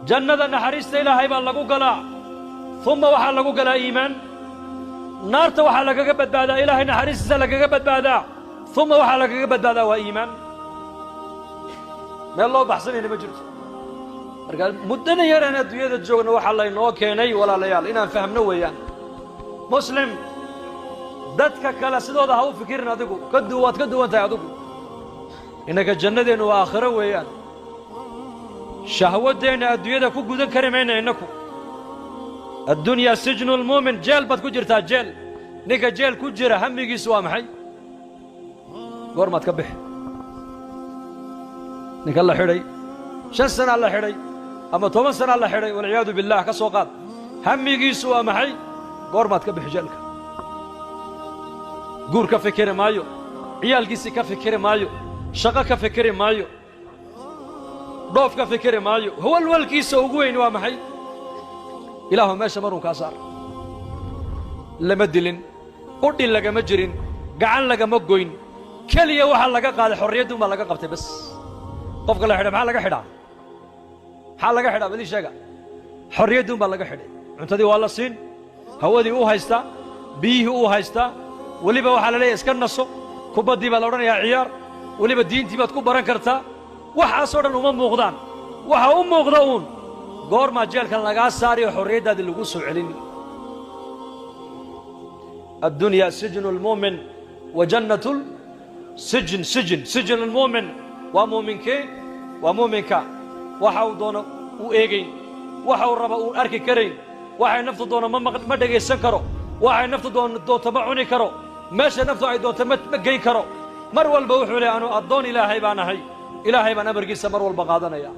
جنة نحرست إلهي بان لغو قلا ثم وحا لغو قلا إيمان نارت وحا لغا قبت بادا إلهي نحرست لغا قبت بادا ثم وحا لغا قبت بادا وإيمان ما الله بحسني لمجرد قال مدنا يرانا الدنيا الجوغنا وحا الله إنه كيني ولا ليال إنا فهمنا ويان مسلم dadka kala sidooda ha u fikirin adigu ka duwantahay adigu inaka jannadeennu waa aakhiro weeyaan shahwadeena adduunyada ku gudan kari mayna inaku addunya sijnu lmu'min jeel baad ku jirtaa jeel ninka jeel ku jira hamigiisu waa maxay goormaad ka bixi ninka la xidhay 5 sana la xidhay ama 10 sana la xidhay walciyaadu billah ka soo qaad hamigiisu waa maxay goormaad ka bixi jeelka guur ka fikiri maayo ciyaalkiisii ka fikiri maayo shaqo ka fikiri maayo dhoof ka fikiri maayo walwalkiisa ugu weyn waa maxay ilaahu meesha marun kaa saar lama dilin qudhin lagama jirin gacan lagama goyn keliya waxaa laga qaaday xorriyadduun baa laga qabtay bas qofka la xidhay maxaa laga xidhaa badii sheega xorriyadduun baa laga xidhay cuntadii waa la siin hawadii uu haystaa biyihii uu haystaa weliba waxaa la leeyahay iska naso kubaddii baa la odhanayaa ciyaar weliba diintii baad ku baran kartaa waxaasoo dhan uma muuqdaan waxa u muuqda uun goormaa jeelkan lagaa saariyo xorriyaddaadii lagu soo celin addunya sijnu lmu'min wa jannatu sijnu lmu'min waa muuminkee waa muuminka waxa uu doono uu eegayn waxa uu raba uu arki karayn waxay naftu doono ma dhegaysan karo waxay naftu doonto ma cuni karo meesha naftu ay doonto ma geyn karo mar walba wuxuu leeyahay anu addoon ilaahay baan ahay ilaahay baan amarkiisa mar walba qaadanaya